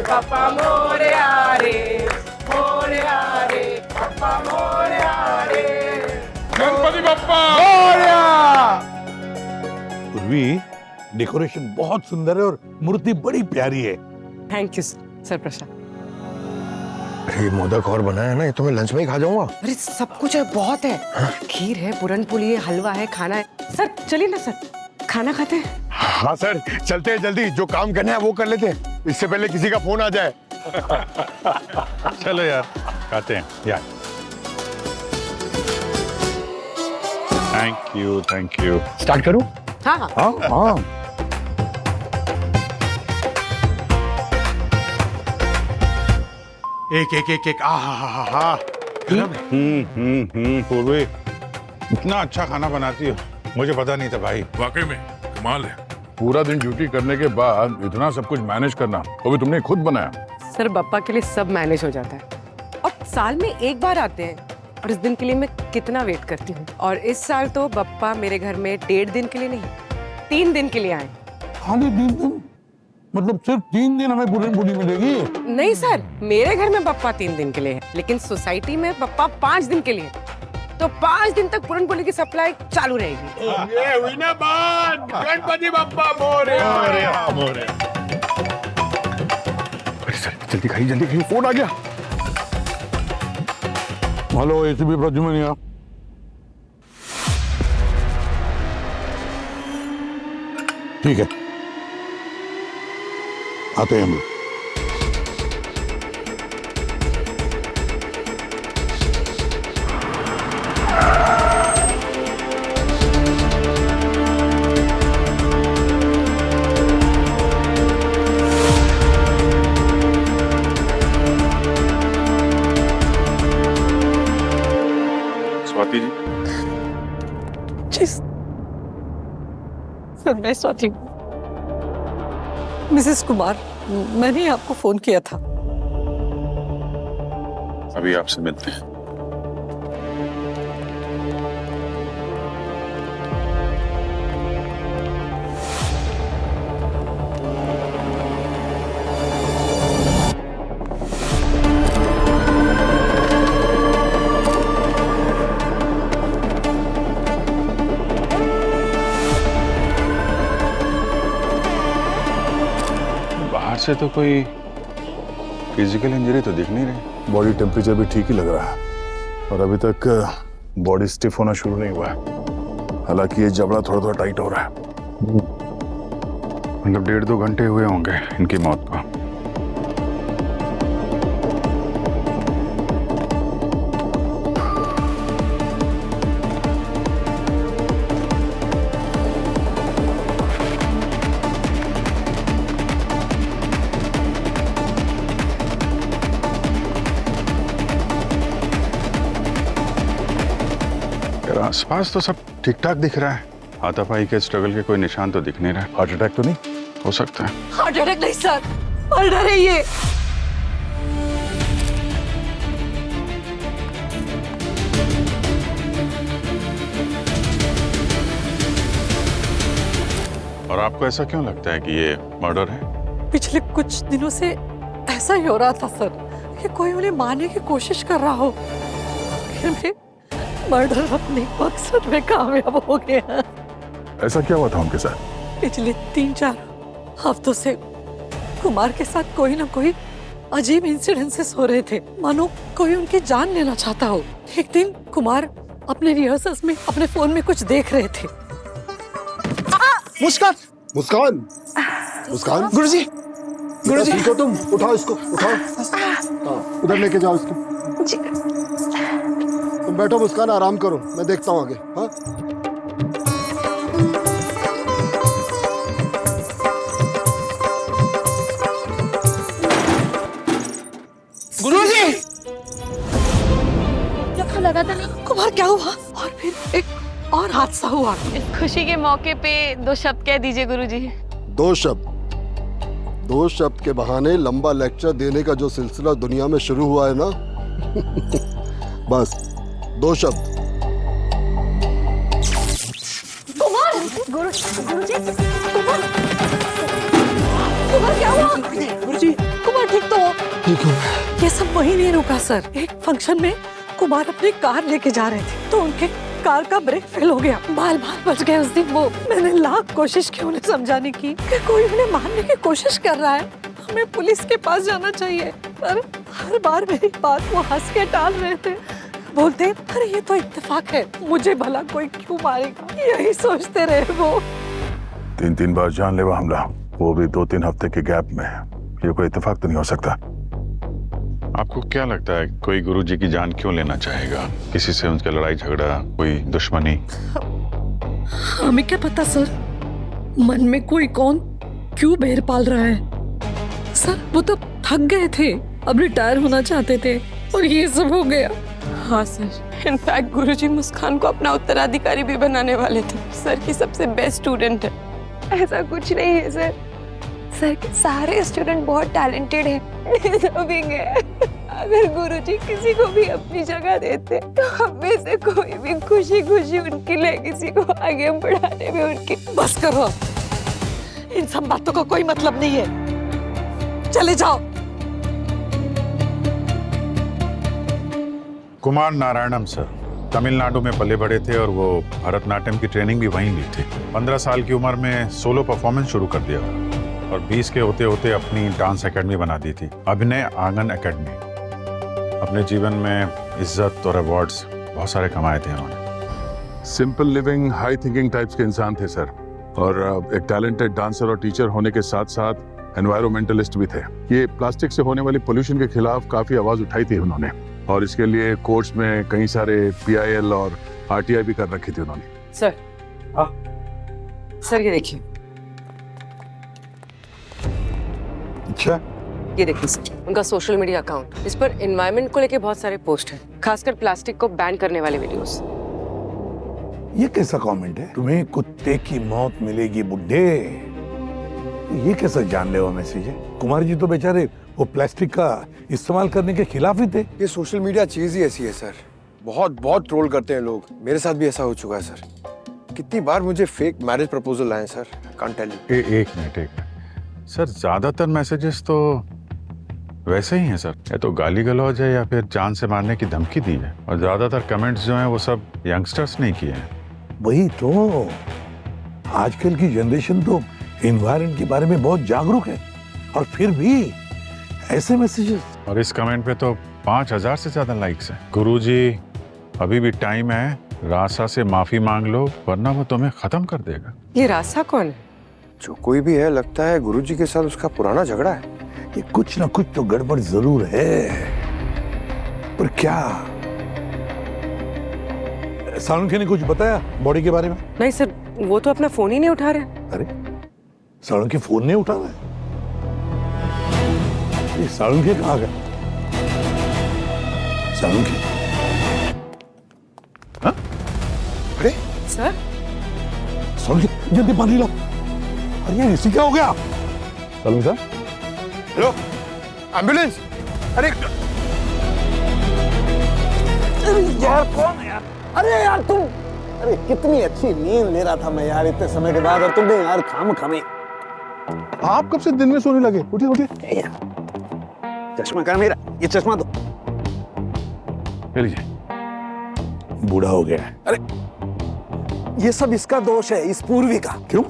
पप्पा मोरया रे पप्पा मोरया रे। गणपति बप्पा मोरया। पूर्वी, डेकोरेशन बहुत सुंदर है और मूर्ति बड़ी प्यारी है। थैंक यू सर प्रसाद। ये मोदक और बनाया है ना, ये तो मैं लंच में ही खा जाऊंगा। अरे सब कुछ है, बहुत है। खीर है, पूरन पुली है, हलवा है, खाना है। सर चलिए ना सर, खाना खाते हैं। हाँ सर, चलते हैं जल्दी, जो काम करना है वो कर लेते हैं, इससे पहले किसी का फोन आ जाए। चलो यार खाते हैं यार। Thank you. स्टार्ट करूं? हाँ हाँ। हाँ हाँ। एक आहा पूर्वी, इतना अच्छा खाना बनाती हो, मुझे पता नहीं था भाई। वाकई में कमाल है। पूरा दिन ड्यूटी करने के बाद इतना सब कुछ मैनेज करना, वो भी तुमने खुद बनाया। सर बप्पा के लिए सब मैनेज हो जाता है और साल में एक बार आते हैं और इस दिन के लिए मैं कितना वेट करती हूँ। और इस साल तो बप्पा मेरे घर में 1.5 दिन के लिए नहीं, 3 दिन के लिए आए। खाली 3 दिन? मतलब सिर्फ 3 दिन हमें पूरन पूरी मिलेगी? नहीं सर, मेरे घर में बप्पा 3 दिन के लिए है, लेकिन सोसाइटी में बप्पा 5 दिन के लिए है। तो 5 दिन तक पूरन पोली की सप्लाई चालू रहेगी। ये हुई ना बात, गणपति बप्पा मोरया। अरे सर जल्दी खाइए, फोन आ गया। हेलो, एसीपी प्रद्युमन यहाँ। ठीक है, आते हैं हम लोग। स्वाति जी, सर मैं स्वाति, मिसेस कुमार, मैंने आपको फोन किया था। अभी आपसे मिलते हैं। बाहर से तो कोई फिजिकल इंजरी तो दिख नहीं रही। बॉडी टेम्परेचर भी ठीक ही लग रहा है और अभी तक बॉडी स्टिफ होना शुरू नहीं हुआ है। हालांकि ये जबड़ा थोड़ा थोड़ा टाइट हो रहा है। मतलब 1.5-2 घंटे हुए होंगे इनकी मौत को। आसपास तो सब ठीक ठाक दिख रहा है। हाथापाई के स्ट्रगल के कोई निशान तो दिख नहीं रहा। हार्ट अटैक तो नहीं? हो सकता है। हार्ट अटैक नहीं सर, मर्डर है ये। और आपको ऐसा क्यों लगता है कि ये मर्डर है? पिछले कुछ दिनों से ऐसा ही हो रहा था सर कि कोई उन्हें मारने की कोशिश कर रहा हो। आखिर में मर्डर अपने मकसद में कामयाब हो गया। ऐसा क्या हुआ था उनके साथ? पिछले 3-4 हफ्तों से कुमार के साथ कोई ना कोई अजीब इंसिडेंसेस हो रहे थे, मानो कोई उनकी जान लेना चाहता हो। एक दिन कुमार अपने रिहर्सल्स में अपने फोन में कुछ देख रहे थे। मुस्कान, मुस्कान, मुस्कान। गुरुजी, गुरुजी ठीक हो तुम? उठाओ इसको, उठाओ। हाँ, उधर लेके जाओ इसको। तुम बैठो मुस्कान, आराम करो, मैं देखता हूँ आगे। हाँ गुरुजी, क्या लगा था नहीं कुमार, क्या हुआ? और फिर एक और हादसा हुआ। इस खुशी के मौके पे 2 शब्द कह दीजिए गुरुजी। 2 शब्द? 2 शब्द के बहाने लंबा लेक्चर देने का जो सिलसिला दुनिया में शुरू हुआ है ना बस 2 शब्द। कुमार, गुरुजी, कुमार क्या हुआ? गुरुजी, कुमार तो ये सब वही नहीं रुका सर। एक फंक्शन में कुमार अपनी कार लेके जा रहे थे तो उनके कार का ब्रेक फेल हो गया, बाल बाल बच गए उस दिन। वो मैंने लाख कोशिश की उन्हें समझाने की कि कोई उन्हें मारने की कोशिश कर रहा है, हमें पुलिस के पास जाना चाहिए, पर हर बार मेरी बात वो हंस के टाल रहे थे। बोलते अरे ये तो इत्तेफाक है, मुझे भला कोई क्यों मारेगा, यही सोचते रहे वो। 3 बार जानलेवा हमला, वो भी 2-3 हफ्ते के गैप में। ये कोई इत्तेफाक तो नहीं हो सकता। आपको क्या लगता है कोई गुरुजी की जान क्यों लेना चाहेगा? किसी से उनका लड़ाई झगड़ा, कोई दुश्मनी? हमें क्या पता सर, मन में कोई कौन क्यों बेर पाल रहा है। सर वो तो थक गए थे, अब रिटायर होना चाहते थे और ये सब हो गया। हाँ सर, इनफैक्ट गुरुजी मुस्कान को अपना उत्तराधिकारी भी बनाने वाले थे। सर की सबसे बेस्ट स्टूडेंट है। ऐसा कुछ नहीं है सर, सर के सारे स्टूडेंट बहुत टैलेंटेड हैं, डिजर्विंग है। अगर गुरुजी किसी को भी अपनी जगह देते तो हम में से कोई भी खुशी खुशी उनके लेगेसी को आगे बढ़ाने में उनकी। बस करो, इन सब बातों का कोई मतलब नहीं है, चले जाओ। कुमार नारायणम सर तमिलनाडु में पले बड़े थे और वो भरतनाट्यम की ट्रेनिंग भी वहीं ली थी। 15 साल की उम्र में सोलो परफॉर्मेंस शुरू कर दिया और 20 के होते होते अपनी डांस एकेडमी बना दी थी, अभिनय आंगन एकेडमी। अपने जीवन में इज्जत और अवार्ड्स बहुत सारे कमाए थे उन्होंने। Simple living, high thinking types के इंसान थे सर, और एक टैलेंटेड डांसर और टीचर होने के साथ साथ एनवायरमेंटलिस्ट भी थे। ये प्लास्टिक से होने वाली पोल्यूशन के खिलाफ काफी आवाज उठाई थी उन्होंने, और इसके लिए कोर्ट्स में कई सारे PIL और RTI भी कर रखी थी उन्होंने। सर सर ये देखिए, अच्छा, ये देखिए सर, उनका सोशल मीडिया अकाउंट। इस पर एनवायरनमेंट को लेके बहुत सारे पोस्ट हैं, खासकर प्लास्टिक को बैन करने वाले वीडियोस। ये कैसा कमेंट है? तुम्हें कुत्ते की मौत मिलेगी बुड्ढे, ये कैसा जानलेवा मैसेज है? कुमार जी तो बेचारे वो प्लास्टिक का इस्तेमाल करने के खिलाफ ही थे। ये सोशल मीडिया चीज ही ऐसी है सर, बहुत ट्रोल करते हैं लोग। मेरे साथ भी ऐसा हो चुका है सर। कितनी बार मुझे फेक मैरिज प्रपोजल आए सर, कांट टेल यू। एक मिनट सर, ज्यादातर मैसेजेस तो वैसे ही हैं सर, या तो गाली गलौज है या फिर जान से मारने की धमकी दी है, और ज्यादातर कमेंट्स जो हैं वो सब यंगस्टर्स ने किए हैं। वही तो, आजकल की जनरेशन तो एनवायरनमेंट के बारे में बहुत जागरूक है, और फिर भी ऐसे मैसेजेस। और इस कमेंट पे तो 5000 से ज्यादा लाइक्स हैं। गुरुजी अभी भी टाइम है, रासा से माफी मांग लो वरना वो तुम्हें खत्म कर देगा। ये रासा कौन है? जो कोई भी है, लगता है गुरुजी के साथ उसका पुराना झगड़ा है। ये कुछ ना कुछ तो गड़बड़ जरूर है, पर क्या? सालुंखे ने कुछ बताया बॉडी के बारे में? नहीं सर, वो तो अपना फोन ही नहीं उठा रहे। अरे सालुंखे फोन नहीं उठा रहा है? ये सालुंखे कहाँ गए? सालुंखे? हाँ? अरे सर सालुंखे जल्दी पानी लो। अरे ये इसी क्या हो गया? सालुंखे साहब, हेलो, एम्बुलेंस। अरे यार कौन है यार? अरे यार तुम, अरे कितनी अच्छी नींद ले रहा था मैं यार इतने समय के बाद, और तुमने यार खामे। आप कब से दिन में सोने लगे? उठिए उठिए। चश्मा कहाँ मेरा? ये चश्मा दो। लीजिए। बूढ़ा हो गया है। अरे ये सब इसका दोष है, इस पूर्वी का। क्यों?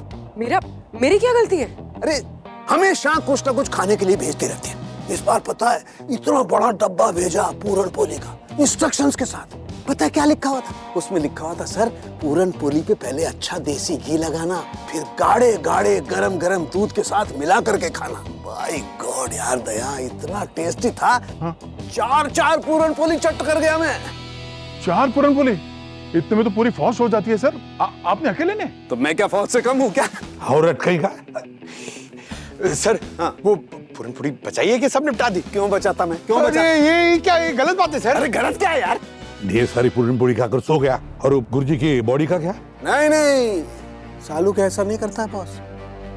मेरी क्या गलती है? अरे हमेशा कुछ ना कुछ खाने के लिए भेजती रहती है। इस बार पता है इतना बड़ा डब्बा भेजा पूरन पोली का, इंस्ट्रक्शंस के साथ। पता है क्या लिखा हुआ था? उसमें लिखा हुआ था सर, पूरन पोली पे पहले अच्छा देसी घी लगाना, फिर गाढ़े गाढ़े गरम गरम दूध के साथ मिला करके खाना। भाई गॉड यार दया, इतना टेस्टी था। हाँ? 4 पूरन पोली चट कर गया मैं। 4 पूरन पोली? इतने में तो पूरी फौज हो जाती है सर। आपने अकेले ने? तो मैं क्या फौज से कम हूँ क्या? औरत कहीं का? सर हाँ, वो पूरन पूरी बचाइए कि सब निपटा दी? क्यों बचाता मैं? क्यों बचा? ये क्या, ये गलत बात है सर। अरे गलत क्या है यार? ढेर सारी पूरन पूरी खाकर सो गया, और गुरुजी की बॉडी का क्या? नहीं, सालू का ऐसा नहीं करता है बॉस।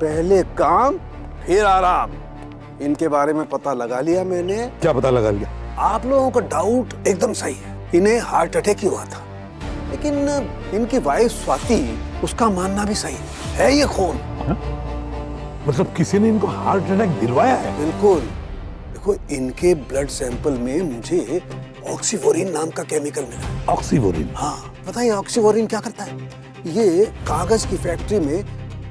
पहले काम फिर आराम। इनके बारे में पता लगा लिया मैंने। क्या पता लगा लिया? आप लोगों का डाउट एकदम सही है, इन्हें हार्ट अटैक ही हुआ था। लेकिन इनकी वाइफ स्वाति, उसका मानना भी सही है ये खून। मतलब किसी ने इनको हार्ट अटैक दिलवाया है? बिल्कुल। देखो इनके ब्लड सैंपल में मुझे ऑक्सीवोरिन नाम का केमिकल मिला। ऑक्सीवोरिन? हाँ, पता है ऑक्सीवोरिन क्या करता है? ये कागज की फैक्ट्री में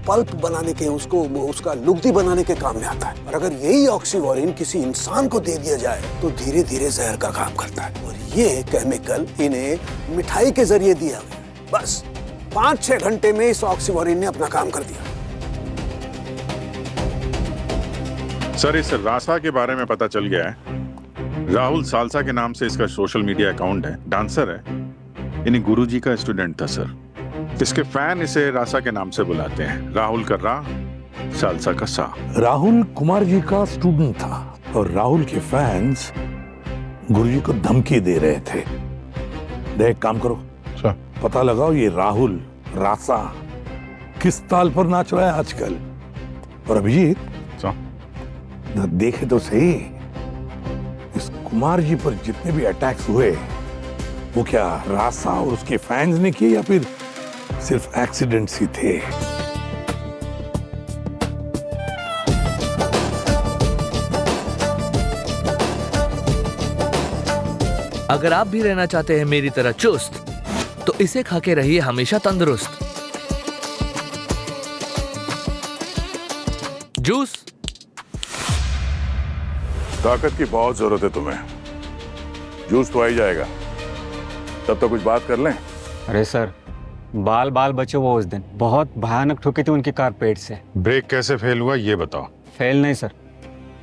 पल्प बनाने के उसका लुगदी बनाने के काम में आता है। और अगर यही ऑक्सीवोरिन किसी इंसान को दे दिया जाए तो धीरे धीरे जहर का काम करता है। और ये केमिकल इन्हें मिठाई के जरिए दिया गया। बस 5-6 घंटे में इस ऑक्सीवोरिन ने अपना काम कर दिया। सर, इस रासा के बारे में पता चल गया है। राहुल सालसा के नाम से इसका सोशल मीडिया अकाउंट है, डांसर है, इन्हीं गुरुजी का स्टूडेंट था सर। इसके फैन इसे रासा के नाम से बुलाते हैं। राहुल का रा, सालसा का सा। राहुल कुमार जी का स्टूडेंट था और राहुल के फैंस गुरुजी को धमकी दे रहे थे। देख, काम करो सर, पता लगाओ ये राहुल रासा किस ताल पर नाच रहा है आजकल। और अभिजीत सर, देखे तो सही, इस कुमार जी पर जितने भी अटैक्स हुए वो क्या रासा और उसके फैंस ने किए या फिर सिर्फ एक्सीडेंट्स ही थे? अगर आप भी रहना चाहते हैं मेरी तरह चुस्त, तो इसे खा के रहिए हमेशा तंदुरुस्त। जूस। ताकत की बहुत जरूरत है तुम्हें। जूस तो आ ही जाएगा, तब तो कुछ बात कर लें। अरे सर, बाल बचे वो उस दिन बहुत भयानक ठुकी थी उनकी कार पेट से। ब्रेक कैसे फेल हुआ ये बताओ। फेल नहीं सर,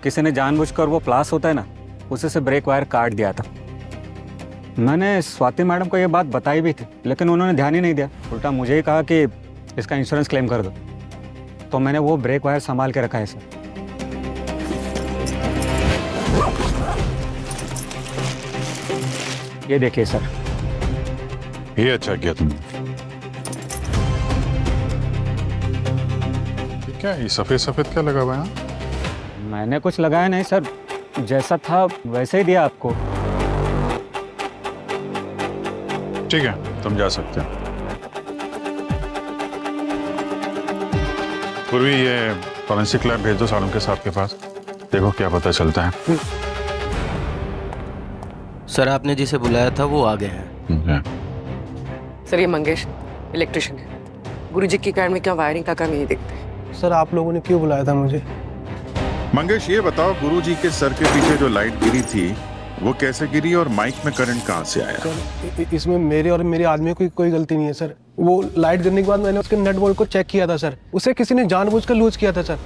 किसी ने जानबूझकर वो प्लास होता है ना, उसी से ब्रेक वायर काट दिया था। मैंने स्वाति मैडम को ये बात बताई भी थी, लेकिन उन्होंने ध्यान ही नहीं दिया। उल्टा मुझे ही कहा कि इसका इंश्योरेंस क्लेम कर दो। तो मैंने वो ब्रेक वायर संभाल के रखा है सर। ये देखिए सर। ये अच्छा किया तुमने। क्या ये सफेद सफेद क्या लगा हुआ है? मैंने कुछ लगाया नहीं सर, जैसा था वैसे ही दिया आपको। ठीक है, तुम जा सकते हो। पूर्वी, ये फॉरेंसिक लैब भेज दो साड़ू के साहब के पास, देखो क्या पता चलता है। सर, आपने जिसे बुलाया था वो आ गए हैं। सर, ये मंगेश इलेक्ट्रिशियन है। गुरुजी की कार में क्या वायरिंग का काम नहीं देखते। सर, आप लोगों ने क्यों बुलाया था मुझे? मंगेश, ये बताओ, गुरुजी के सर के पीछे जो लाइट गिरी थी वो कैसे गिरी और माइक में करंट कहाँ से आया? सर, इसमें मेरे और मेरे आदमी की कोई गलती नहीं है सर। वो लाइट गिरने के बाद मैंने उसके नट बोल्ट को चेक किया था सर। उसे किसी ने जानबूझकर लूज किया था सर,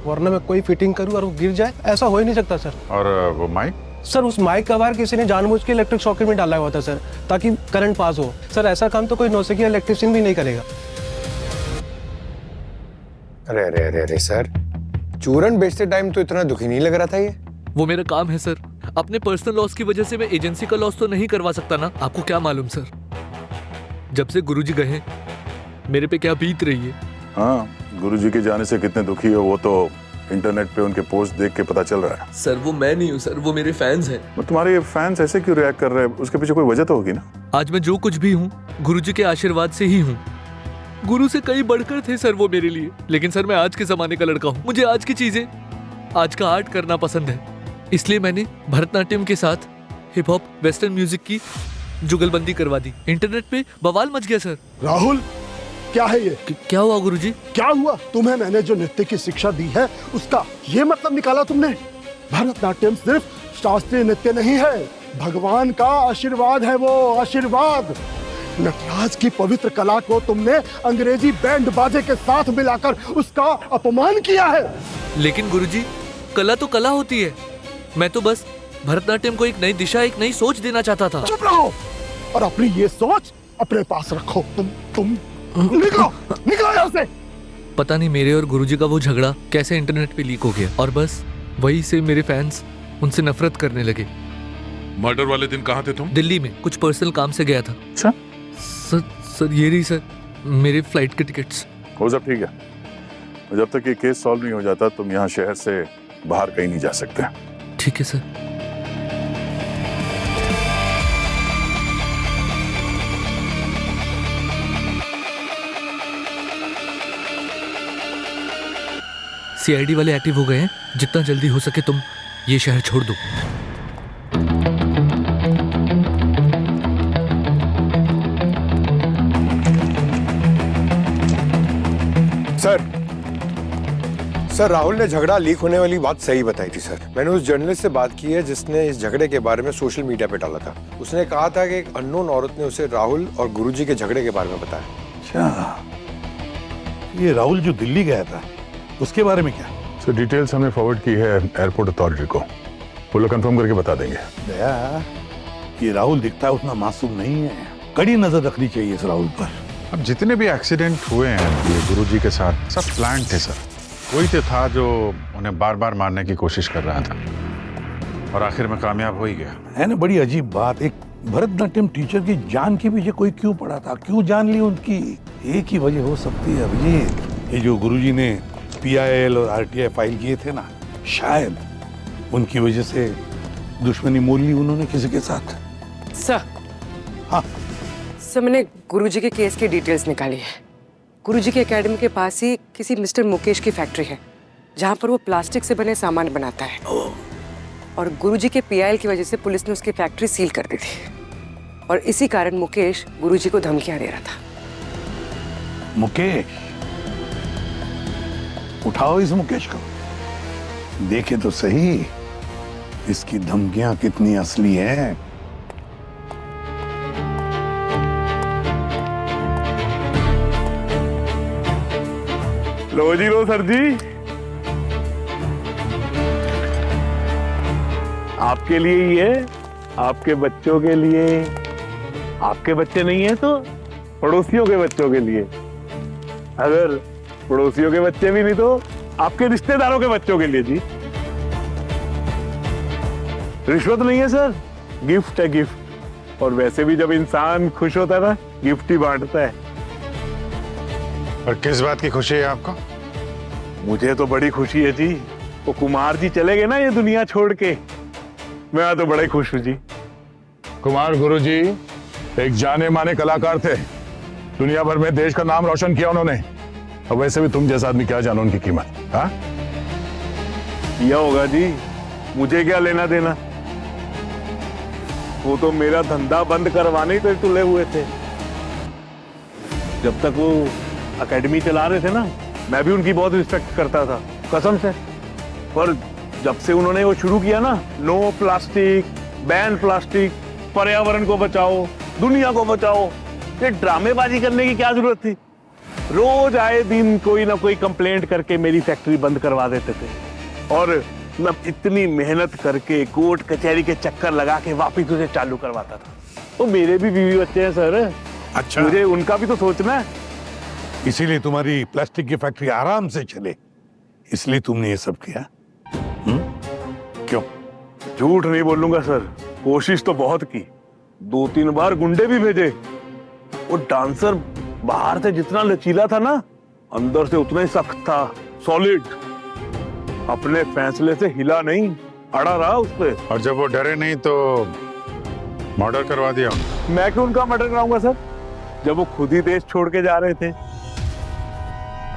वरना मैं कोई फिटिंग करूँ और वो गिर जाए, ऐसा हो ही नहीं सकता सर। और वो माइक? सर, उस माइक का वायर किसी ने जानबूझ के इलेक्ट्रिक सॉकेट में डाला हुआ था सर, ताकि करंट पास हो। सर, ऐसा काम तो कोई नौसिखिया इलेक्ट्रिशियन भी नहीं करेगा। अरे अरे अरे अरे सर, चूरन बेचते टाइम तो इतना दुखी नहीं लग रहा था ये। वो मेरा काम है सर। अपने पर्सनल लॉस की वजह से मैं एजेंसी का लॉस तो नहीं करवा सकता ना। आपको क्या मालूम सर, जब से गुरुजी गए मेरे पे क्या बीत रही है। हाँ, गुरुजी के जाने से कितने दुखी हो वो तो इंटरनेट पे उनके पोस्ट देख के पता चल रहा है। सर, वो मैं नहीं हूँ सर, वो मेरे फैंस हैं। तुम्हारे फैंस ऐसे क्यों रिएक्ट कर रहे हैं? उसके पीछे कोई वजह तो होगी ना। आज मैं जो कुछ भी हूँ गुरुजी के आशीर्वाद से ही हूँ। गुरु से कई बढ़कर थे सर वो मेरे लिए। लेकिन सर, मैं आज के जमाने का लड़का हूँ। मुझे आज की चीजें, आज का आर्ट करना पसंद है। इसलिए मैंने भरतनाट्यम के साथ हिप हॉप वेस्टर्न म्यूजिक की जुगलबंदी करवा दी। इंटरनेट पे बवाल मच गया सर। राहुल, क्या है ये? क्या हुआ गुरुजी? क्या हुआ? तुम्हें मैंने जो नृत्य की शिक्षा दी है उसका ये मतलब निकाला तुमने? भरतनाट्यम सिर्फ शास्त्रीय नृत्य नहीं है, भगवान का आशीर्वाद है। वो आशीर्वाद, नटराज की पवित्र कला को तुमने अंग्रेजी बैंड बाजे के साथ मिलाकर उसका अपमान किया है। लेकिन गुरुजी, कला तो कला होती है। मैं तो बस भरतनाट्यम को एक नई दिशा, एक नई सोच देना चाहता था। चुप रहो और अपनी ये सोच अपने पास रखो। तुम निकलो यहाँ से। पता नहीं मेरे और गुरुजी का वो झगड़ा कैसे इंटरनेट पे लीक हो गया, और बस वही से मेरे फैंस उनसे नफरत करने लगे। मर्डर वाले दिन कहाँ थे तुम? दिल्ली में कुछ पर्सनल काम से गया था। अच्छा सर, ये रही सर मेरे फ्लाइट के टिकट्स। वो सब ठीक है, जब तक ये केस सॉल्व नहीं हो जाता तुम यहाँ शहर से बाहर कहीं नहीं जा सकते। ठीक है सर। सीआईडी वाले एक्टिव हो गए हैं। जितना जल्दी हो सके तुम ये शहर छोड़ दूं। सर राहुल ने झगड़ा लीक होने वाली बात सही बताई थी सर। मैंने उस जर्नलिस्ट से बात की है जिसने इस झगड़े के बारे में सोशल मीडिया पे डाला था। उसने कहा था कि एक अननोन औरत ने उसे राहुल और गुरुजी के झगड़े के बारे में बताया। अच्छा, ये राहुल जो दिल्ली गया था उसके बारे में क्या? सर डिटेल्स हमने फॉरवर्ड की है एयरपोर्ट अथॉरिटी को, वो लोग कंफर्म करके बता देंगे। दया, ये राहुल दिखता है उतना मासूम नहीं है, कड़ी नजर रखनी चाहिए इस राहुल पर। अब जितने भी एक्सीडेंट हुए हैं ये गुरुजी के साथ सब प्लान थे सर। कोई तो था जो उन्हें बार बार मारने की कोशिश कर रहा था और आखिर में कामयाब हो ही गया। है ना, बड़ी अजीब बात। एक भरतनाट्यम टीचर की जान के पीछे कोई क्यों पड़ा था? क्यों जान ली उनकी? एक ही वजह हो सकती है अभिजीत, ये जो गुरुजी ने PIL और RTI फाइल किए थे ना, शायद उनकी वजह से दुश्मनी मोल ली उन्होंने किसी के साथ। सर, हाँ सर, मैंने गुरुजी के केस की डिटेल्स निकाली है। गुरुजी की एकेडमी के पास ही किसी मिस्टर मुकेश की फैक्ट्री है जहाँ पर वो प्लास्टिक से बने सामान बनाता है और गुरुजी के PIL की वजह से पुलिस ने उसकी फैक्ट्री सील कर दी थी और इसी कारण मुकेश गुरुजी को धमकियां दे रहा था। मुकेश, उठाओ इस मुकेश को, देखे तो सही इसकी धमकियां कितनी असली है। लो जी लो सर जी, आपके लिए ही है, आपके बच्चों के लिए। आपके बच्चे नहीं है तो पड़ोसियों के बच्चों के लिए, अगर पड़ोसियों के बच्चे भी नहीं तो आपके रिश्तेदारों के बच्चों के लिए जी। रिश्वत नहीं है सर, गिफ्ट है गिफ्ट। और वैसे भी जब इंसान खुश होता है ना, गिफ्ट ही बांटता है। और किस बात की खुशी है आपको? मुझे तो बड़ी खुशी है जी, वो कुमार जी चले गए ना ये दुनिया छोड़ के, मैं तो बड़े खुश हूँ जी। कुमार गुरुजी एक जाने माने कलाकार थे, दुनिया भर में देश का नाम रोशन किया उन्होंने। और वैसे भी तुम जैसा आदमी क्या जानो उनकी कीमत। हाँ किया होगा जी, मुझे क्या लेना देना। वो तो मेरा धंधा बंद करवाने ही तो तुले हुए थे। जब तक वो एकेडमी चला रहे थे ना, मैं भी उनकी बहुत रिस्पेक्ट करता था कसम से। पर जब से उन्होंने वो शुरू किया ना, नो प्लास्टिक, बैन प्लास्टिक, पर्यावरण को बचाओ, दुनिया को बचाओ, ये ड्रामेबाजी करने की क्या जरूरत थी? रोज आए दिन कोई ना कोई कंप्लेंट करके मेरी फैक्ट्री बंद करवा देते थे और मैं इतनी मेहनत करके कोर्ट कचहरी के चक्कर लगा के वापिस उसे चालू करवाता था। तो मेरे भी बीवी बच्चे हैं सर। अच्छा, मुझे उनका भी तो सोचना है। इसीलिए तुम्हारी प्लास्टिक की फैक्ट्री आराम से चले, इसलिए तुमने ये सब किया? क्यों? झूठ नहीं बोलूंगा सर, कोशिश तो बहुत की, 2-3 बार गुंडे भी भेजे। वो डांसर बाहर से जितना लचीला था ना, अंदर से उतना ही सख्त था, सॉलिड। अपने फैसले से हिला नहीं, अड़ा रहा उस पे। और जब वो डरे नहीं तो मर्डर करवा दिया उन्होंने। मैं क्यों उनका मर्डर कराऊंगा सर, जब वो खुद ही देश छोड़ के जा रहे थे।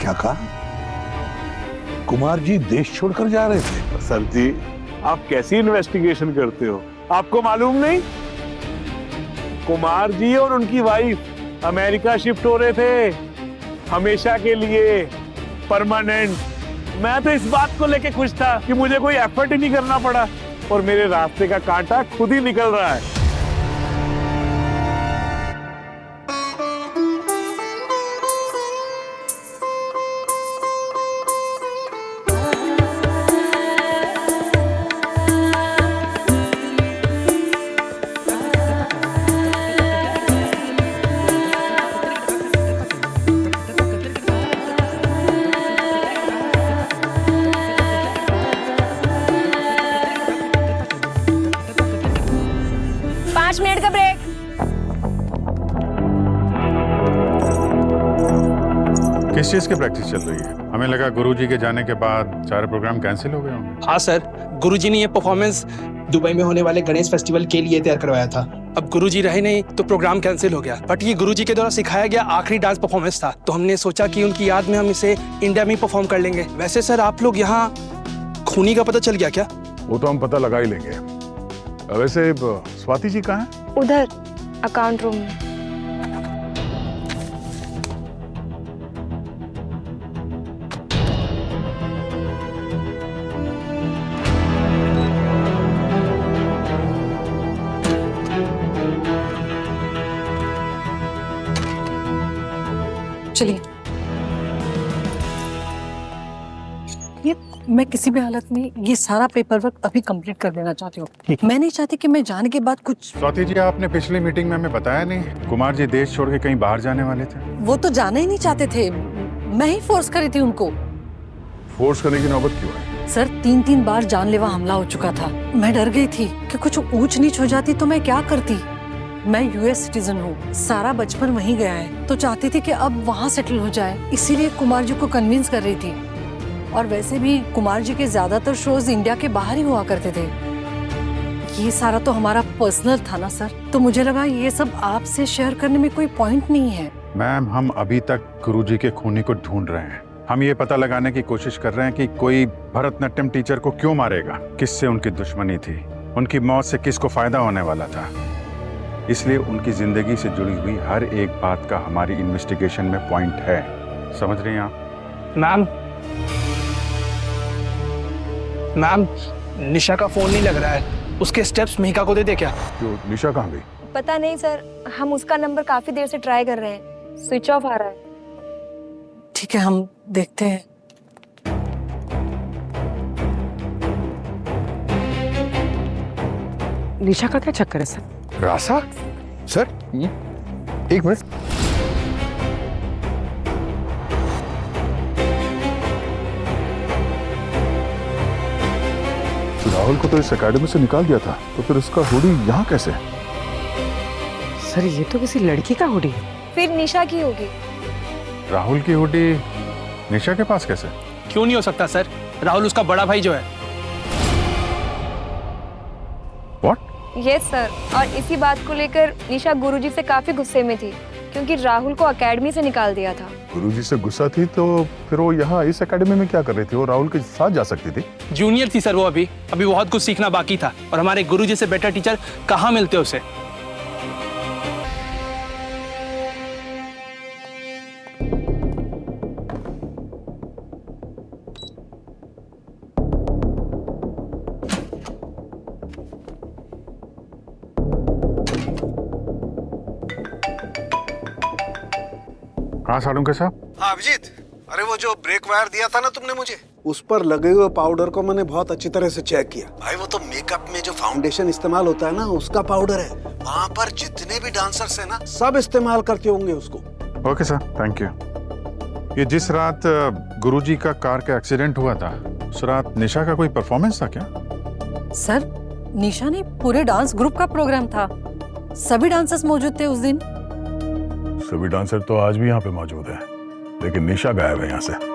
क्या कहा? कुमार जी देश छोड़कर जा रहे थे? सर जी, आप कैसी इन्वेस्टिगेशन करते हो? आपको मालूम नहीं? कुमार जी और उनकी वाइफ अमेरिका शिफ्ट हो रहे थे, हमेशा के लिए, परमानेंट। मैं तो इस बात को लेके खुश था कि मुझे कोई एफर्ट ही नहीं करना पड़ा और मेरे रास्ते का कांटा खुद ही निकल रहा है। किस चीज की प्रैक्टिस चल रही है? हमें लगा गुरुजी के जाने के बाद सारे प्रोग्राम कैंसिल हो गए होंगे। हाँ सर, गुरुजी ने ये परफॉर्मेंस दुबई में होने वाले गणेश फेस्टिवल के लिए तैयार करवाया था। अब गुरुजी रहे नहीं तो प्रोग्राम कैंसिल हो गया। बट ये गुरुजी के द्वारा सिखाया गया आखिरी डांस परफॉर्मेंस था, तो हमने सोचा कि उनकी याद में हम इसे इंडिया में ही परफॉर्म कर लेंगे। वैसे सर, आप लोग यहाँ खूनी का पता चल गया क्या? वो तो हम पता लगा ही लेंगे। वैसे स्वाति जी कहाँ है? उधर अकाउंट रूम में। चलिए, ये मैं किसी भी हालत में ये सारा पेपर वर्क अभी कंप्लीट कर देना चाहती हूँ। मैं नहीं चाहती कि मैं जाने के बाद कुछ। स्वाति जी, आपने पिछली मीटिंग में हमें बताया नहीं, कुमार जी देश छोड़ के कहीं बाहर जाने वाले थे। वो तो जाना ही नहीं चाहते थे, मैं ही फोर्स करी थी उनको। फोर्स करने की नौबत क्यों है? सर 3 बार जानलेवा हमला हो चुका था। मैं डर गई थी कि कुछ ऊंच नीच हो जाती तो मैं क्या करती। मैं यूएस सिटीजन हूँ, सारा बचपन वहीं गया है, तो चाहती थी कि अब वहाँ सेटल हो जाए, इसीलिए कुमार जी को कन्विंस कर रही थी। और वैसे भी कुमार जी के ज्यादातर शोज इंडिया के बाहर ही हुआ करते थे। ये सारा तो हमारा पर्सनल था ना सर, तो मुझे लगा ये सब आपसे शेयर करने में कोई पॉइंट नहीं है। मैम, हम अभी तक गुरुजी के खूनी को ढूंढ रहे हैं। हम ये पता लगाने की कोशिश कर रहे हैं कि कोई भरतनाट्यम टीचर को क्यों मारेगा, किससे उनकी दुश्मनी थी, उनकी मौत से किसको फायदा होने वाला था। इसलिए उनकी जिंदगी से जुड़ी हुई हर एक बात का हमारी इन्वेस्टिगेशन में पॉइंट है। समझ रही हैं आप? मैम, निशा का फोन नहीं लग रहा है। उसके स्टेप्स मिहिका को दे दे क्या? क्यों, निशा कहाँ गई? पता नहीं सर, हम उसका नंबर काफी देर से ट्राई कर रहे हैं, स्विच ऑफ आ रहा है। ठीक है, हम देखते हैं। निशा का क्या चक्कर है सर? रासा सर, एक मिनट। राहुल को तो इस एकेडमी से निकाल दिया था, तो फिर उसका हुडी यहाँ कैसे? सर ये तो किसी लड़की का हुडी है। फिर निशा की होगी। राहुल की हुडी निशा के पास कैसे? क्यों नहीं हो सकता सर, राहुल उसका बड़ा भाई जो है। यस सर, और इसी बात को लेकर निशा गुरुजी से काफी गुस्से में थी, क्योंकि राहुल को एकेडमी से निकाल दिया था। गुरुजी से गुस्सा थी तो फिर वो यहाँ इस एकेडमी में क्या कर रही थी? वो राहुल के साथ जा सकती थी। जूनियर थी सर वो, अभी बहुत कुछ सीखना बाकी था, और हमारे गुरुजी से बेटर टीचर कहाँ मिलते उसे। कहाँ साड़ू साहब? हाँ अभिजीत, अरे वो जो ब्रेक वायर दिया था ना तुमने मुझे, उस पर लगे हुए पाउडर को मैंने बहुत अच्छी तरह से चेक किया। भाई वो तो मेकअप में जो फाउंडेशन इस्तेमाल होता है ना, उसका पाउडर है। वहाँ पर जितने भी डांसर्स हैं ना, सब इस्तेमाल करते होंगे उसको। Okay sir, thank you. ये जिस रात गुरुजी का कार का एक्सीडेंट हुआ था, उस रात निशा का कोई परफॉर्मेंस था क्या? सर निशा नहीं, पूरे डांस ग्रुप का प्रोग्राम था, सभी डांसर्स मौजूद थे उस दिन। सभी डांसर तो आज भी यहाँ पे मौजूद है, लेकिन निशा गायब है यहाँ से।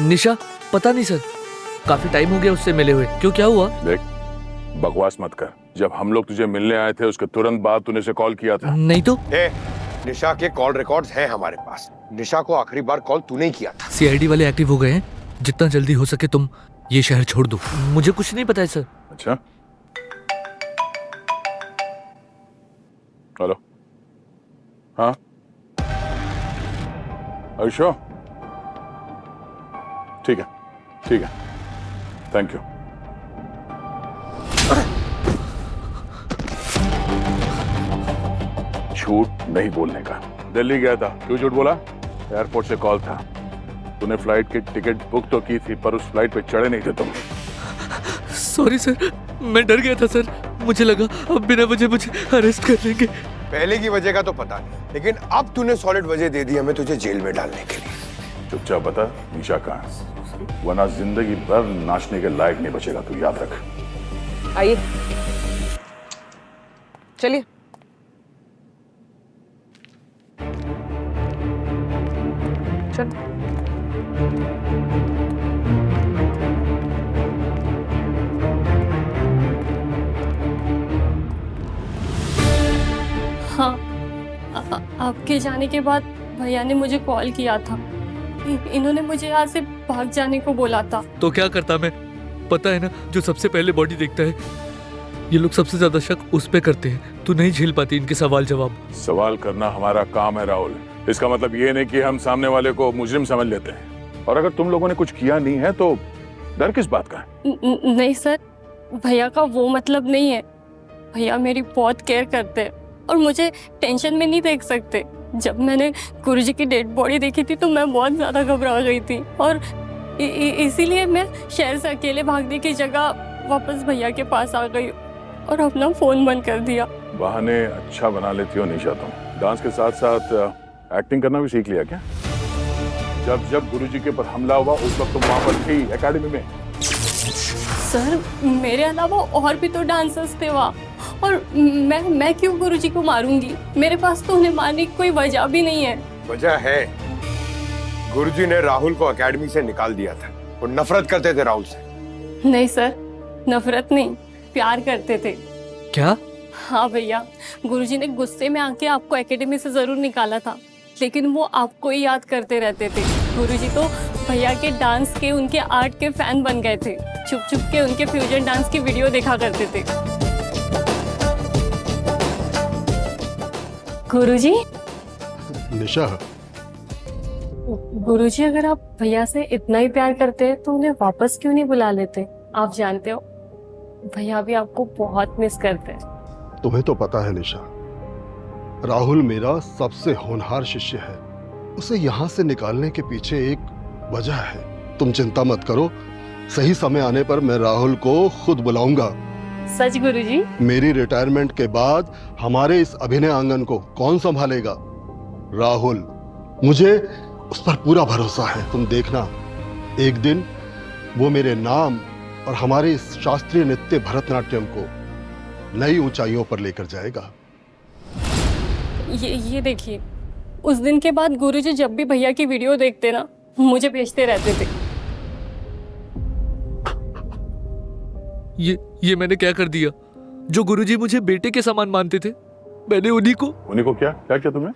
निशा? पता नहीं सर, काफी टाइम हो गया उससे मिले हुए। क्यों, क्या हुआ? देख, बकवास मत कर। जब हम लोग तुझे मिलने आए थे उसके तुरंत बाद तूने उसे कॉल किया था। नहीं तो। निशा के कॉल रिकॉर्ड्स हैं हमारे पास। निशा को आखिरी बार कॉल तूने ही किया था। सीआईडी वाले एक्टिव हो गए हैं, जितना जल्दी हो सके तुम ये शहर छोड़ दो। मुझे कुछ नहीं पता है सर। अच्छा, हेलो, हाँ आयुषो, ठीक है, ठीक है, थैंक यू। झूठ नहीं बोलने का। दिल्ली गया था, क्यों झूठ बोला? एयरपोर्ट से कॉल था, तूने फ्लाइट की टिकट बुक तो की थी पर उस फ्लाइट पे चढ़े नहीं थे तुम। सॉरी सर, मैं डर गया था सर। मुझे लगा अब बिना वजह मुझे अरेस्ट कर लेंगे। पहले की वजह का तो पता नहीं, लेकिन अब तूने सॉलिड वजह दे दी हमें तुझे जेल में डालने के लिए। चुपचाप बता निशा कहाँ है, वरना जिंदगी भर नाचने के लायक नहीं बचेगा, तू याद रख। आइए चलिए। चल। हाँ, आपके जाने के बाद भैया ने मुझे कॉल किया था। इन्होंने मुझे यहाँ से भाग जाने को बोला था। तो क्या करता मैं? पता है ना, जो सबसे पहले बॉडी देखता है, ये लोग सबसे ज्यादा शक उस पे करते हैं। तू नहीं झेल पाती इनके सवाल जवाब। सवाल करना हमारा काम है राहुल, इसका मतलब ये नहीं कि हम सामने वाले को मुजरिम समझ लेते हैं। और अगर तुम लोगों ने कुछ किया नहीं है तो डर किस बात का है? नहीं सर, भैया का वो मतलब नहीं है। भैया मेरी बहुत केयर करते हैं और मुझे टेंशन में नहीं देख सकते। जब मैंने गुरुजी की डेड बॉडी देखी थी तो मैं बहुत ज़्यादा घबरा गई थी और इसीलिए मैं शहर से अकेले भागने की जगह वापस भैया के पास आ गई और अपना फ़ोन बंद कर दिया। बहाने अच्छा बना लेती हो निशा तुम। डांस के साथ साथ एक्टिंग करना भी सीख लिया क्या? जब गुरुजी के ऊपर हमला हुआ उस वक्त तुम वहाँ पर थी एकेडमी में? सर मेरे अलावा और भी तो डांसर्स थे वहाँ, और मैं क्यों गुरुजी को मारूंगी? मेरे पास तो उन्हें मारने की कोई वजह भी नहीं है। वजह है, गुरुजी ने राहुल को एकेडमी से निकाल दिया था। वो नफरत करते थे राहुल से। नहीं सर, नफरत नहीं, प्यार करते थे। क्या? हाँ भैया, गुरुजी ने गुस्से में आके आपको एकेडमी से जरूर निकाला था, लेकिन वो आपको ही याद करते रहते थे। गुरुजी तो भैया के डांस के, उनके आर्ट के फैन बन गए थे। छुप छुप के उनके फ्यूजन डांस की वीडियो देखा करते थे। गुरुजी? निशा, गुरुजी अगर आप भैया से इतना ही प्यार करते हैं तो उन्हें वापस क्यों नहीं बुला लेते? आप जानते हो भैया भी आपको बहुत मिस करते हैं। तुम्हें तो पता है निशा, राहुल मेरा सबसे होनहार शिष्य है। उसे यहाँ से निकालने के पीछे एक वजह है। तुम चिंता मत करो, सही समय आने पर मैं राहुल को खुद बुलाऊंगा। सच गुरुजी? मेरी रिटायरमेंट के बाद हमारे इस अभिनय आंगन को कौन संभालेगा? राहुल। मुझे उस पर पूरा भरोसा है। तुम देखना, एक दिन वो मेरे नाम और हमारे इस शास्त्रीय नृत्य भरतनाट्यम को नई ऊंचाइयों पर लेकर जाएगा। ये देखिए, उस दिन के बाद गुरुजी जब भी भैया की वीडियो देखते ना, मुझे भेजते रहते थे। ये मैंने क्या कर दिया? जो गुरुजी मुझे बेटे के समान मानते थे, मैंने उन्हीं को क्या किया तुमने?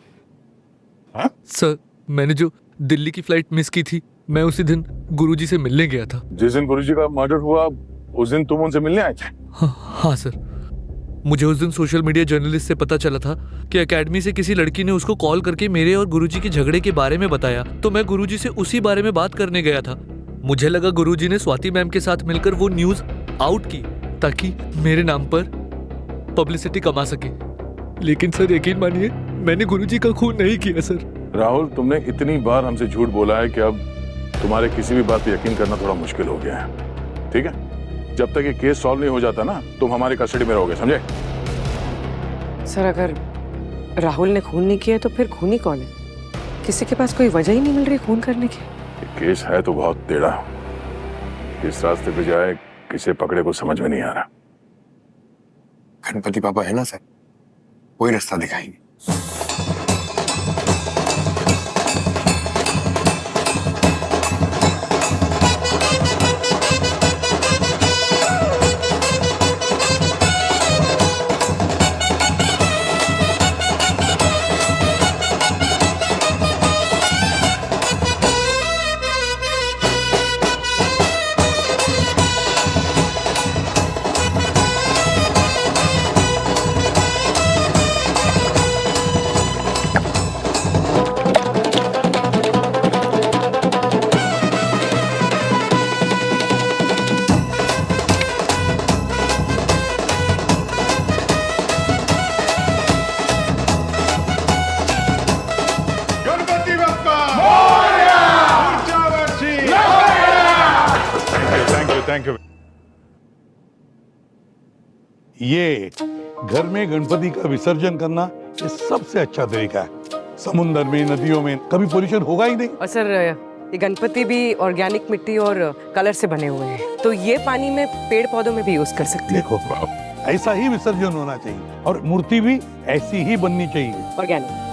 हाँ? सर, मैंने जो दिल्ली की फ्लाइट मिस की थी, मैं उसी दिन गुरुजी से मिलने गया था। जिस दिन गुरुजी का मर्डर हुआ उस दिन तुम उनसे मिलने आए थे? हाँ सर, मुझे उस दिन सोशल मीडिया जर्नलिस्ट से पता चला था कि एकेडमी से किसी लड़की ने उसको कॉल करके मेरे और गुरुजी के झगड़े के बारे में बताया, तो मैं गुरुजी से उसी बारे में बात करने गया था। मुझे लगा गुरुजी ने स्वाति मैम के साथ मिलकर वो न्यूज आउट की ताकि मेरे नाम पर पब्लिसिटी कमा सके, लेकिन सर यकीन मानिए मैंने गुरुजी का खून नहीं किया सर। राहुल, तुमने इतनी बार हमसे झूठ बोला है कि अब तुम्हारे किसी भी बात पे यकीन करना थोड़ा मुश्किल हो गया है। ठीक है, जब तक ये केस सॉल्व नहीं हो जाता ना, तुम हमारी कस्टडी में रहोगे, समझे? सर अगर राहुल ने खून नहीं किया तो फिर खूनी कौन है? किसी के पास कोई वजह ही नहीं मिल रही खून करने की। केस है तो बहुत टेढ़ा, किस रास्ते पे जाए किसे पकड़े को समझ में नहीं आ रहा। गणपति पापा है ना सर, वही रास्ता दिखाएंगे। Thank you. ये घर में गणपति का विसर्जन करना ये सबसे अच्छा तरीका है। समुद्र में, नदियों में कभी पोल्यूशन होगा ही नहीं। और सर ये गणपति भी ऑर्गेनिक मिट्टी और कलर से बने हुए हैं, तो ये पानी में पेड़ पौधों में भी यूज कर सकते हैं। देखो ऐसा ही विसर्जन होना चाहिए और मूर्ति भी ऐसी ही बननी चाहिए, ऑर्गेनिक।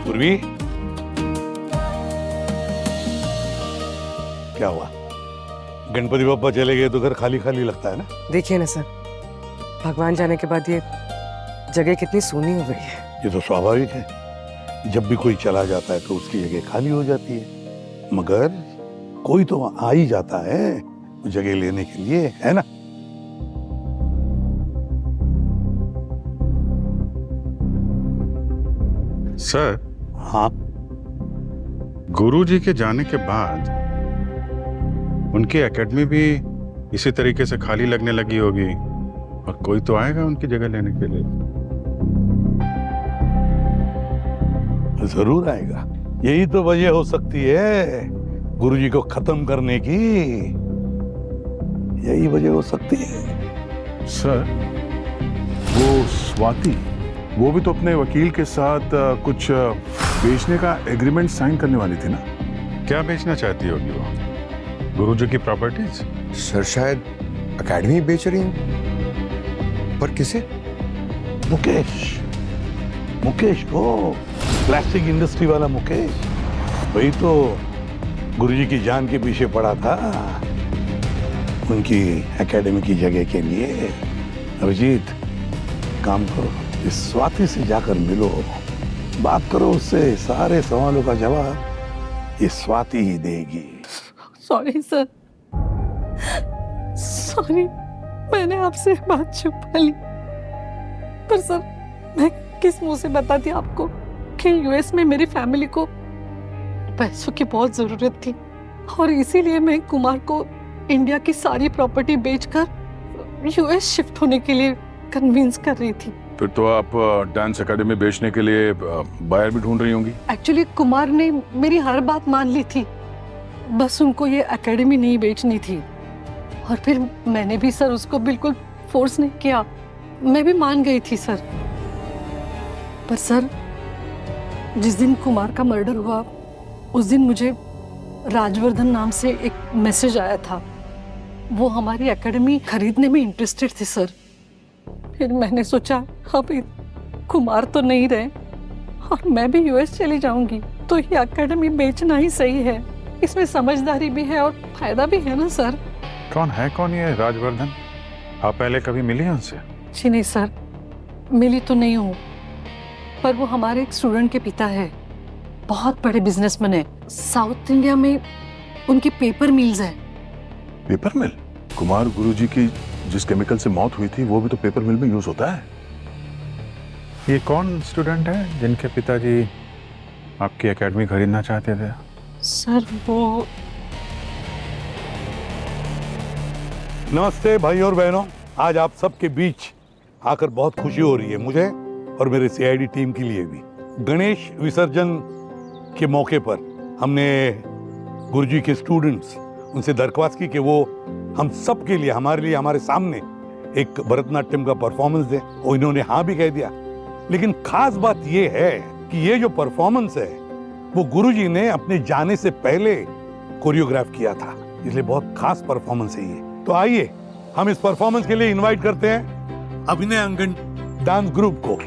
पूर्वी क्या हुआ? गणपति बप्पा चले गए तो घर खाली खाली लगता है ना? देखिए ना सर, भगवान जाने के बाद ये जगह कितनी सूनी हो गई है। ये तो स्वाभाविक है, जब भी कोई चला जाता है तो उसकी जगह खाली हो जाती है, मगर कोई तो आ ही जाता है जगह लेने के लिए, है ना? सर। हाँ। गुरुजी के जाने के बाद उनकी एकेडमी भी इसी तरीके से खाली लगने लगी होगी और कोई तो आएगा उनकी जगह लेने के लिए। जरूर आएगा, यही तो वजह हो सकती है गुरुजी को खत्म करने की, यही वजह हो सकती है। सर, वो स्वाति, वो भी तो अपने वकील के साथ कुछ बेचने का एग्रीमेंट साइन करने वाली थी ना? क्या बेचना चाहती होगी वो? गुरुजी की प्रॉपर्टीज? सर शायद एकेडमी बेच रही हैं। पर किसे? मुकेश, मुकेश को, प्लास्टिक इंडस्ट्री वाला मुकेश, वही तो गुरुजी की जान के पीछे पड़ा था उनकी एकेडमी की जगह के लिए। अभिजीत, काम करो, इस स्वाति से जाकर मिलो, बात करो उससे, सारे सवालों का जवाब ये स्वाति ही देगी। सॉरी सर, सॉरी, मैंने आपसे बात छुपा ली। पर सर, मैं किस मुंह से बताती आपको कि यूएस में मेरी फैमिली को पैसों की बहुत जरूरत थी और इसीलिए मैं कुमार को इंडिया की सारी प्रॉपर्टी बेचकर यूएस शिफ्ट होने के लिए कन्विंस कर रही थी। फिर तो आप डांस एकेडमी बेचने के लिए बायर भी ढूंढ रही होंगी। एक्चुअली कुमार ने मेरी हर बात मान ली थी, बस उनको ये एकेडमी नहीं बेचनी थी। और फिर मैंने भी सर उसको बिल्कुल फोर्स नहीं किया, मैं भी मान गई थी सर। पर सर, जिस दिन कुमार का मर्डर हुआ उस दिन मुझे राजवर्धन नाम से एक मैसेज आया था, वो हमारी एकेडमी खरीदने में इंटरेस्टेड थे सर। फिर मैंने सोचा अब कुमार तो नहीं रहे और मैं भी यूएस चली जाऊंगी, तो ये एकेडमी बेचना ही सही है, इसमें समझदारी भी है और फायदा भी है ना सर। कौन ये राजवर्धन? आप पहले कभी मिली हैं उनसे? जी नहीं सर, मिली तो नहीं हूँ, पर वो हमारे एक स्टूडेंट के पिता है, बहुत बड़े बिजनेसमैन है। साउथ इंडिया में उनकी पेपर मिल्स है। पेपर मिल? कुमार गुरुजी की जिस केमिकल से मौत हुई थी वो भी तो पेपर मिल में यूज होता है। ये कौन स्टूडेंट है जिनके पिताजी आपकी एकेडमी खरीदना चाहते थे? सर वो... नमस्ते भाई और बहनों, आज आप सबके बीच आकर बहुत खुशी हो रही है मुझे और मेरे सीआईडी टीम के लिए भी। गणेश विसर्जन के मौके पर हमने गुरुजी के स्टूडेंट्स उनसे दरख्वास्त की कि वो हम सब के लिए, हमारे लिए, हमारे सामने एक भरतनाट्यम का परफॉर्मेंस दे, और इन्होंने हाँ भी कह दिया। लेकिन खास बात ये है कि ये जो परफॉर्मेंस है वो गुरुजी ने अपने जाने से पहले कोरियोग्राफ किया था, इसलिए बहुत खास परफॉर्मेंस है ये। तो आइए हम इस परफॉर्मेंस के लिए इनवाइट करते हैं अभिनय अंगन डांस ग्रुप को।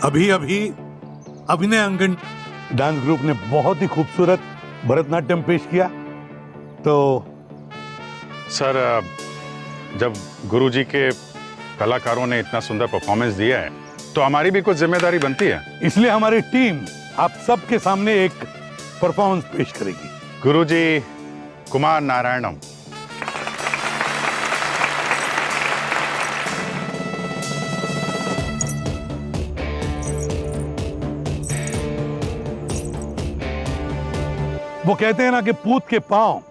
अभी अभी अभिनय अंगन डांस ग्रुप ने बहुत ही खूबसूरत भरतनाट्यम पेश किया। तो सर जब गुरुजी के कलाकारों ने इतना सुंदर परफॉर्मेंस दिया है तो हमारी भी कुछ जिम्मेदारी बनती है। इसलिए हमारी टीम आप सबके सामने एक परफॉर्मेंस पेश करेगी। गुरुजी कुमार नारायणम। वो कहते हैं ना कि पूत के पांव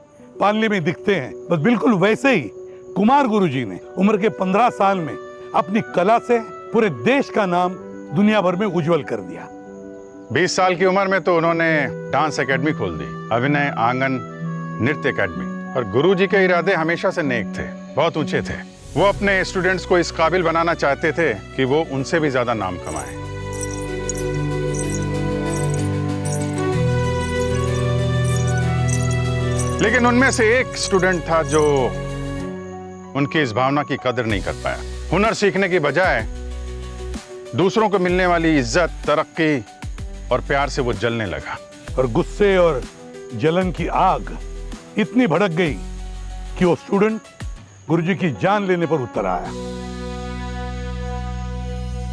पालने में दिखते हैं, बस बिल्कुल वैसे ही कुमार गुरुजी ने उम्र के 15 साल में अपनी कला से पूरे देश का नाम दुनिया भर में उज्जवल कर दिया। 20 साल की उम्र में तो उन्होंने डांस एकेडमी खोल दी, अभिनय आंगन नृत्य एकेडमी। और गुरुजी के इरादे हमेशा से नेक थे, बहुत ऊंचे थे। वो अपने स्टूडेंट्स को इस काबिल बनाना चाहते थे कि वो उनसे भी ज्यादा नाम कमाएं। लेकिन उनमें से एक स्टूडेंट था जो उनकी इस भावना की कदर नहीं कर पाया। हुनर सीखने की बजाय दूसरों को मिलने वाली इज्जत, तरक्की और प्यार से वो जलने लगा। और गुस्से और जलन की आग इतनी भड़क गई कि वो स्टूडेंट गुरुजी की जान लेने पर उतर आया।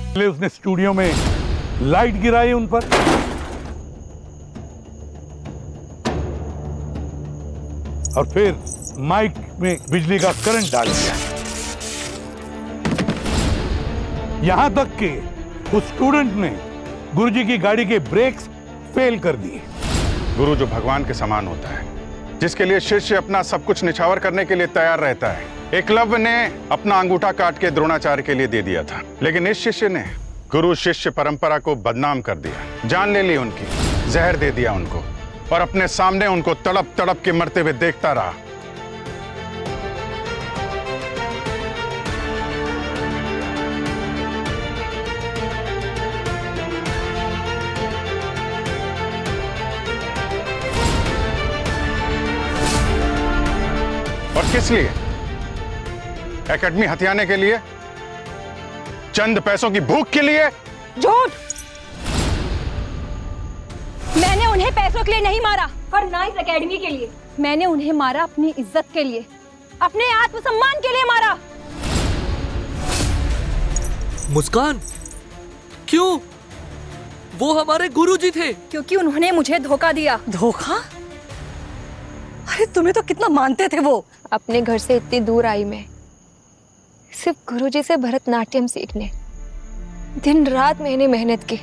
पहले उसने स्टूडियो में लाइट गिराई उन पर, और फिर माइक में बिजली का करंट डाल दिया। यहां तक कि उस स्टूडेंट ने गुरुजी की गाड़ी के ब्रेक्स फेल कर दिए। गुरु जो भगवान के समान होता है, जिसके लिए शिष्य अपना सब कुछ निछावर करने के लिए तैयार रहता है। एकलव्य ने अपना अंगूठा काट के द्रोणाचार्य के लिए दे दिया था, लेकिन इस शिष्य ने गुरु शिष्य परंपरा को बदनाम कर दिया, जान ले ली उनकी, जहर दे दिया उनको और अपने सामने उनको तड़प तड़प के मरते हुए देखता रहा। और किस लिए? एकेडमी हथियाने के लिए? चंद पैसों की भूख के लिए? झूठ! मैंने उन्हें पैसों के लिए नहीं मारा और ना इस एकेडमी के लिए। मैंने उन्हें मारा अपनी इज्जत के लिए, अपने आत्मसम्मान के लिए मारा। मुस्कान, क्यों? वो हमारे गुरुजी थे। क्योंकि उन्होंने मुझे धोखा दिया। धोखा? अरे तुम्हें तो कितना मानते थे वो। अपने घर से इतनी दूर आई मैं सिर्फ गुरुजी से भरतनाट्यम सीखने। दिन रात मैंने मेहनत की,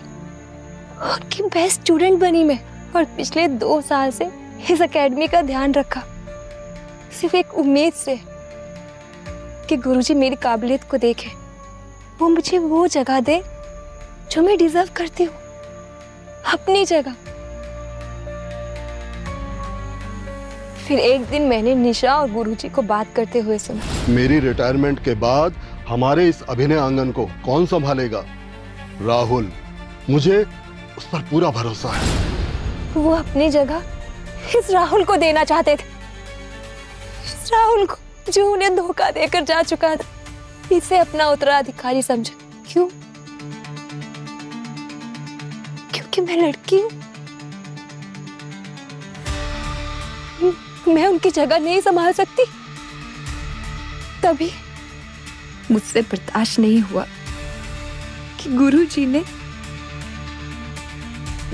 उनकी बेस्ट स्टूडेंट बनी मैं। और पिछले 2 साल से इस एकेडमी का ध्यान रखा, सिर्फ एक उम्मीद से कि गुरुजी मेरी काबिलियत को देखे, वो मुझे वो जगह दे जो मैं डिजर्व करती हूँ, अपनी जगह। फिर एक दिन मैंने निशा और गुरुजी को बात करते हुए सुना। मेरी रिटायरमेंट के बाद हमारे इस अभिनय आंगन को कौन संभालेगा? राहुल। मुझे उस पर पूरा भरोसा है। वो अपनी जगह इस राहुल को देना चाहते थे, इस राहुल को जो उन्हें धोखा देकर जा चुका था। इसे अपना उत्तराधिकारी समझा। क्यों? क्योंकि मैं लड़की हूं। मैं उनकी जगह नहीं संभाल सकती। तभी मुझसे बर्दाश्त नहीं हुआ कि गुरुजी ने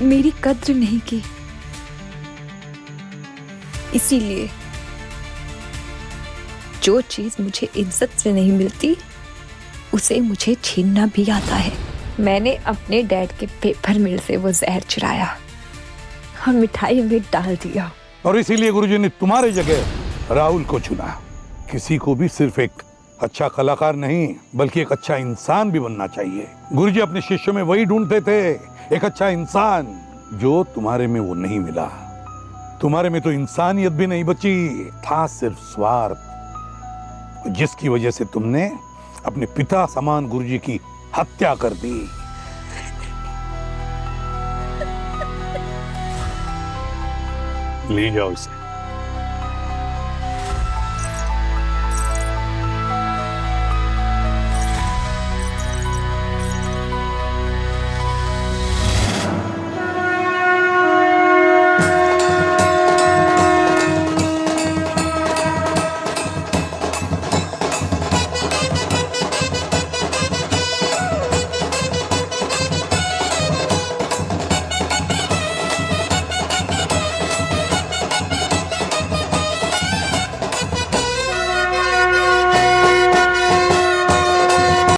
मेरी कद्र नहीं की। इसीलिए जो चीज मुझे इज्जत से नहीं मिलती उसे मुझे छीनना भी आता है। मैंने अपने डैड के पेपर मिल से वो जहर चुराया और मिठाई में डाल दिया। और इसीलिए गुरुजी ने तुम्हारी जगह राहुल को चुना। किसी को भी सिर्फ एक अच्छा कलाकार नहीं बल्कि एक अच्छा इंसान भी बनना चाहिए। गुरुजी अपने शिष्यों में वही ढूंढते थे, एक अच्छा इंसान, जो तुम्हारे में वो नहीं मिला। तुम्हारे में तो इंसानियत भी नहीं बची, था सिर्फ स्वार्थ, जिसकी वजह से तुमने अपने पिता समान गुरुजी की हत्या कर दी। ले जाओ इसे।